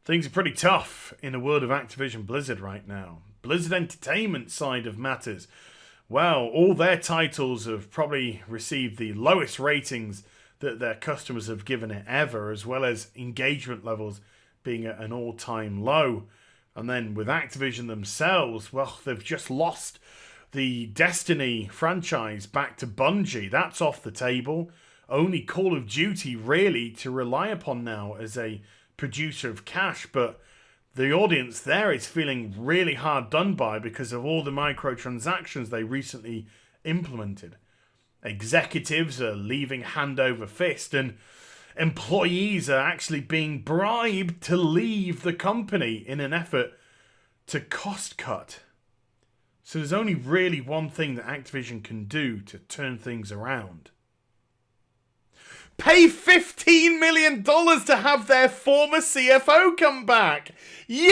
Things are pretty tough in the world of Activision Blizzard right now. Blizzard Entertainment side of matters. Well, all their titles have probably received the lowest ratings that their customers have given it ever, as well as engagement levels being at an all-time low. And then with Activision themselves, well, they've just lost the Destiny franchise back to Bungie. That's off the table. Only Call of Duty really to rely upon now as a producer of cash, but the audience there is feeling really hard done by because of all the microtransactions they recently implemented. Executives are leaving hand over fist, and employees are actually being bribed to leave the company in an effort to cost cut. So there's only really one thing that Activision can do to turn things around. Pay $15 million to have their former CFO come back. Yeah!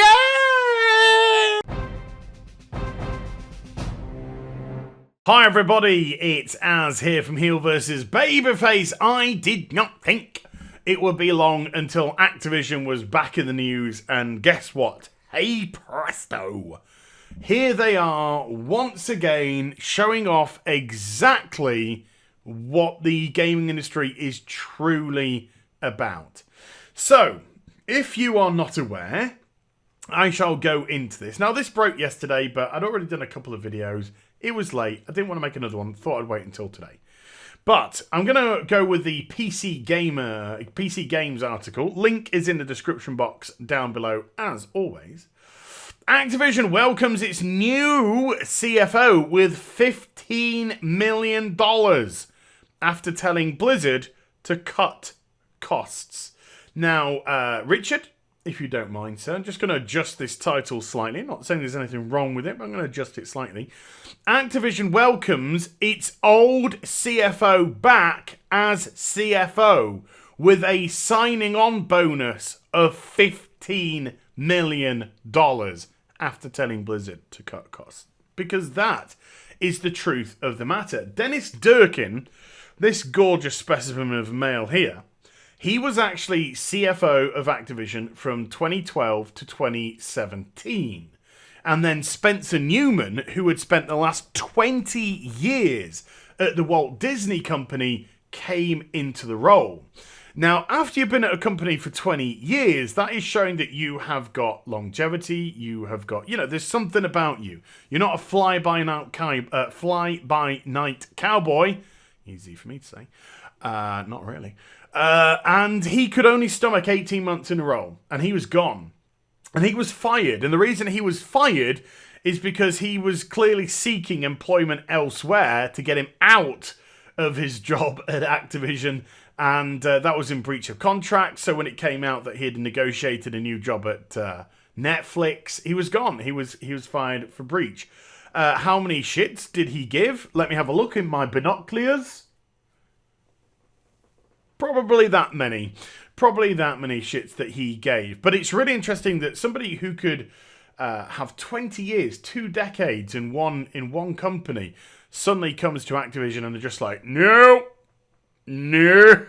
Hi everybody, it's Az here from HeelvsBabyface. I did not think it would be long until Activision was back in the news, and guess what? Hey presto! Here they are once again showing off exactly what the gaming industry is truly about. So, if you are not aware, I shall go into this. Now, this broke yesterday, but I'd already done a couple of videos. It was late. I didn't want to make another one. Thought I'd wait until today. But I'm going to go with the PC Games article. Link is in the description box down below, as always. Activision welcomes its new CFO with $15 million after telling Blizzard to cut costs. Now, Richard, if you don't mind, sir, I'm just going to adjust this title slightly. I'm not saying there's anything wrong with it, but I'm going to adjust it slightly. Activision welcomes its old CFO back as CFO with a signing on bonus of $15 million after telling Blizzard to cut costs. Because that is the truth of the matter. Dennis Durkin, this gorgeous specimen of male here, he was actually CFO of Activision from 2012 to 2017. And then Spencer Newman, who had spent the last 20 years at the Walt Disney Company, came into the role. Now, after you've been at a company for 20 years, that is showing that you have got longevity, you have got, there's something about you. You're not a fly-by-night cowboy. Easy for me to say. Not really. And he could only stomach 18 months in a row, and he was gone. And he was fired. And the reason he was fired is because he was clearly seeking employment elsewhere to get him out of his job at Activision. And that was in breach of contract. So when it came out that he had negotiated a new job at Netflix, he was gone. He was fired for breach. How many shits did he give? Let me have a look in my binoculars. Probably that many. Probably that many shits that he gave. But it's really interesting that somebody who could have 20 years, 2 decades in one company, suddenly comes to Activision and they're just like, no. No.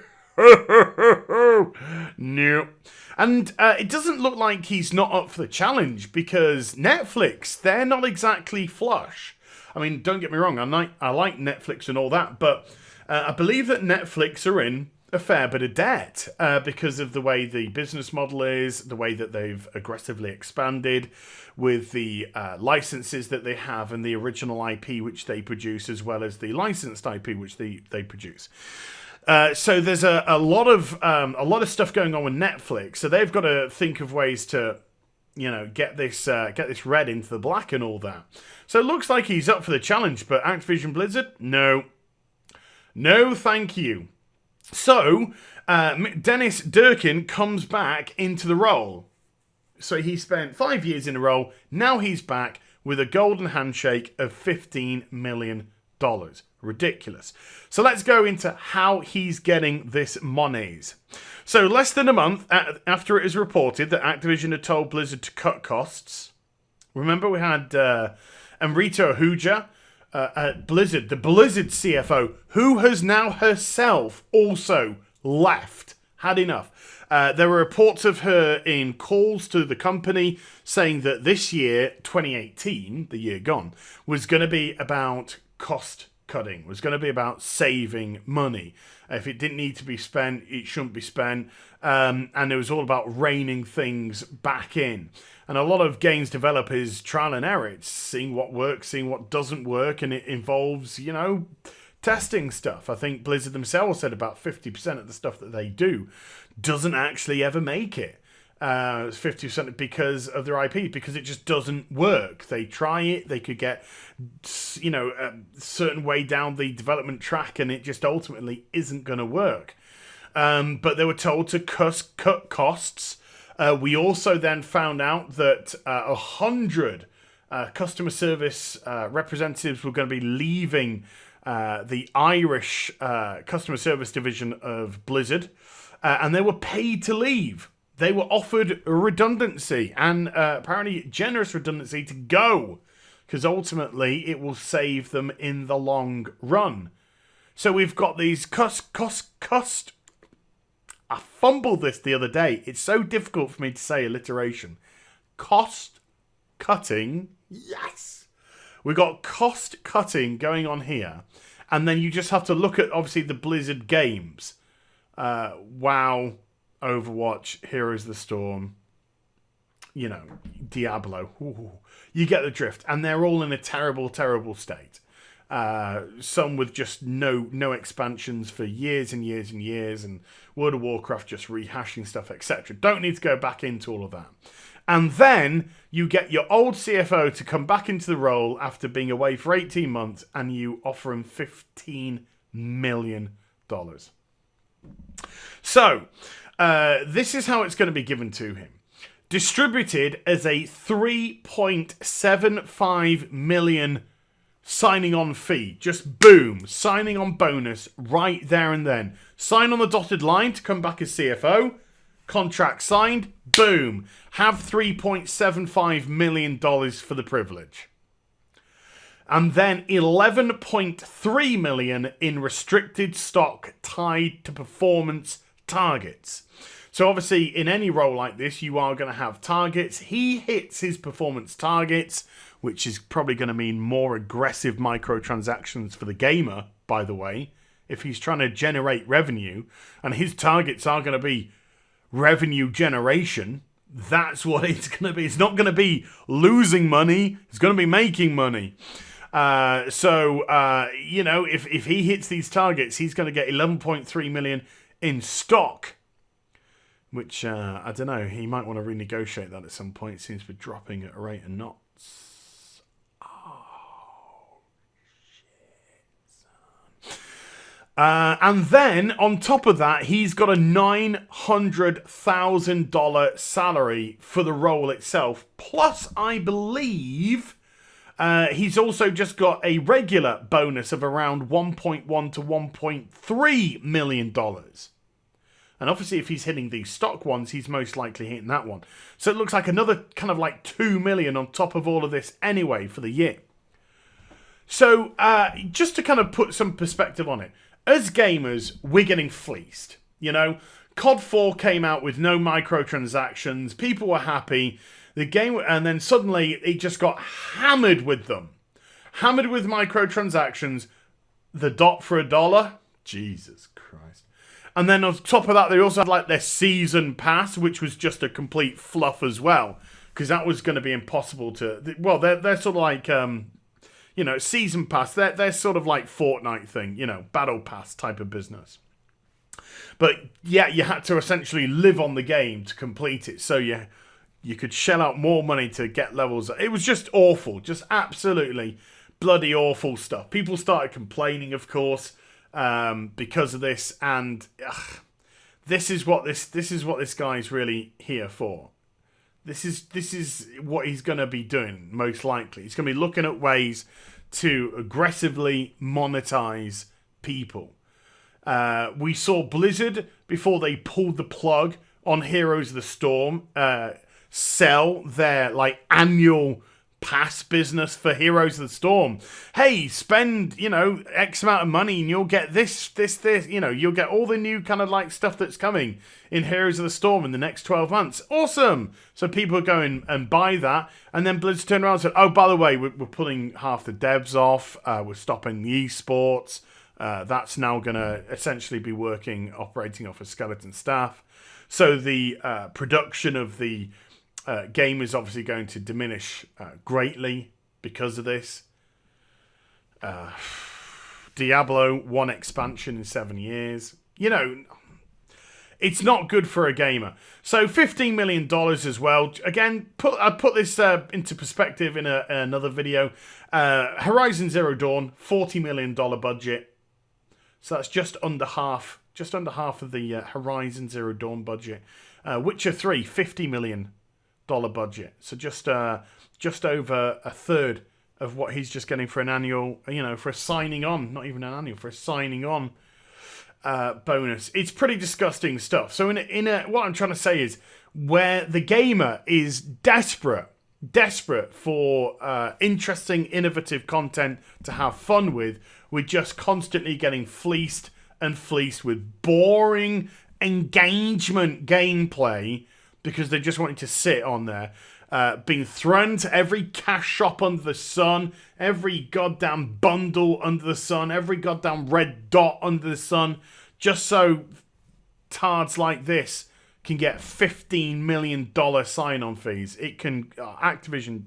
No. And it doesn't look like he's not up for the challenge, because Netflix, they're not exactly flush. I mean, don't get me wrong, I like Netflix and all that, but I believe that Netflix are in a fair bit of debt because of the way the business model is, the way that they've aggressively expanded with the licenses that they have and the original IP which they produce, as well as the licensed IP which they produce. So there's a lot of stuff going on with Netflix. So they've got to think of ways to, get this red into the black and all that. So it looks like he's up for the challenge, but Activision Blizzard, no, thank you. So Dennis Durkin comes back into the role. So he spent 5 years in a role. Now he's back with a golden handshake of $15 million. Ridiculous. So let's go into how he's getting this monies. So less than a month after it is reported that Activision had told Blizzard to cut costs. Remember we had Amrita Ahuja at Blizzard, the Blizzard CFO, who has now herself also left. Had enough. There were reports of her in calls to the company saying that this year, 2018, the year gone, was going to be about cost cutting, was going to be about saving money. If it didn't need to be spent, it shouldn't be spent. And it was all about reining things back in. And a lot of games developers trial and error. It's seeing what works, seeing what doesn't work, and it involves, testing stuff. I think Blizzard themselves said about 50% of the stuff that they do doesn't actually ever make it. 50% because of their IP, because it just doesn't work. They try it, they could get, a certain way down the development track, and it just ultimately isn't going to work. But they were told to cut costs. We also then found out that 100 customer service representatives were going to be leaving the Irish customer service division of Blizzard, and they were paid to leave. They were offered redundancy, and apparently generous redundancy to go, because ultimately it will save them in the long run. So we've got these cost. I fumbled this the other day. It's so difficult for me to say alliteration. Cost cutting. Yes. We've got cost cutting going on here. And then you just have to look at, obviously, the Blizzard games. WoW, Overwatch, Heroes of the Storm, Diablo. Ooh. You get the drift. And they're all in a terrible, terrible state. Some with just no expansions for years and years and years, and World of Warcraft just rehashing stuff, etc. Don't need to go back into all of that. And then you get your old CFO to come back into the role after being away for 18 months, and you offer him $15 million. So, this is how it's going to be given to him. Distributed as a $3.75 million signing on fee. Just boom, signing on bonus right there and then. Sign on the dotted line to come back as CFO. Contract signed. Boom. Have $3.75 million for the privilege. And then $11.3 million in restricted stock tied to performance targets. So obviously in any role like this, you are going to have targets. He hits his performance targets, which is probably going to mean more aggressive microtransactions for the gamer, by the way, if he's trying to generate revenue, and his targets are going to be revenue generation. That's what it's going to be. It's not going to be losing money. It's going to be making money. If he hits these targets, he's going to get $11.3 million in stock, which, I don't know, he might want to renegotiate that at some point. It seems to be dropping at a rate of knots. And then, on top of that, he's got a $900,000 salary for the role itself. Plus, I believe he's also just got a regular bonus of around $1.1 to $1.3 million. And obviously, if he's hitting these stock ones, he's most likely hitting that one. So it looks like another kind of like $2 million on top of all of this anyway for the year. So, just to kind of put some perspective on it. As gamers, we're getting fleeced. COD 4 came out with no microtransactions. People were happy. The game, and then suddenly it just got hammered with them. Hammered with microtransactions. The dot for $1. Jesus Christ. And then on top of that, they also had like their season pass, which was just a complete fluff as well. Because that was going to be impossible to... Well, they're sort of like... season pass, they're sort of like Fortnite thing, battle pass type of business. But yeah, you had to essentially live on the game to complete it. So you could shell out more money to get levels. It was just awful, just absolutely bloody awful stuff. People started complaining, of course, because of this. And this is what this guy's really here for. This is what he's going to be doing, most likely. He's going to be looking at ways to aggressively monetize people. We saw Blizzard, before they pulled the plug on Heroes of the Storm, sell their annual pass business for Heroes of the Storm. Hey, spend, you know, X amount of money and you'll get this, you know, you'll get all the new kind of like stuff that's coming in Heroes of the Storm in the next 12 months. Awesome. So people go in and buy that. And then Blizz turn around and said, oh, by the way, we're pulling half the devs off. We're stopping the esports. That's now going to essentially be operating off a skeleton staff. So the production of the game is obviously going to diminish greatly because of this. Diablo, 1 expansion in 7 years. You know, it's not good for a gamer. So $15 million as well. Again, I put this into perspective in another video. Horizon Zero Dawn, $40 million budget. So that's just under half of the Horizon Zero Dawn budget. Witcher 3, $50 million budget. So just over a third of what he's just getting for an annual, you know, for a signing on, not even an annual, for a signing on bonus. It's pretty disgusting stuff. So what I'm trying to say is, where the gamer is desperate for interesting, innovative content to have fun with, we're just constantly getting fleeced with boring engagement gameplay because they just want you to sit on there. Being thrown to every cash shop under the sun, every goddamn bundle under the sun, every goddamn red dot under the sun, just so tards like this can get $15 million sign-on fees. It can... Activision...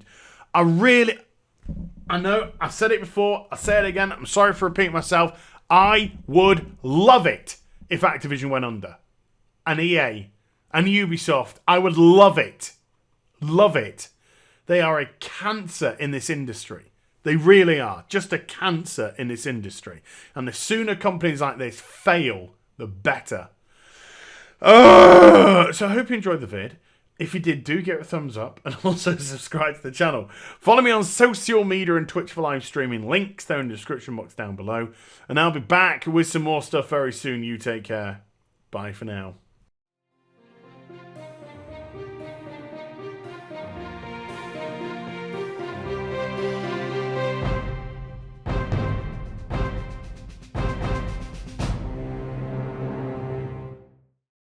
I know, I've said it before, I'll say it again, I'm sorry for repeating myself. I would love it if Activision went under. And EA and Ubisoft, I would love it. Love it. They are a cancer in this industry. They really are. Just a cancer in this industry. And the sooner companies like this fail, the better. So I hope you enjoyed the vid. If you did, do give it a thumbs up and also subscribe to the channel. Follow me on social media and Twitch for live streaming. Links there in the description box down below. And I'll be back with some more stuff very soon. You take care. Bye for now.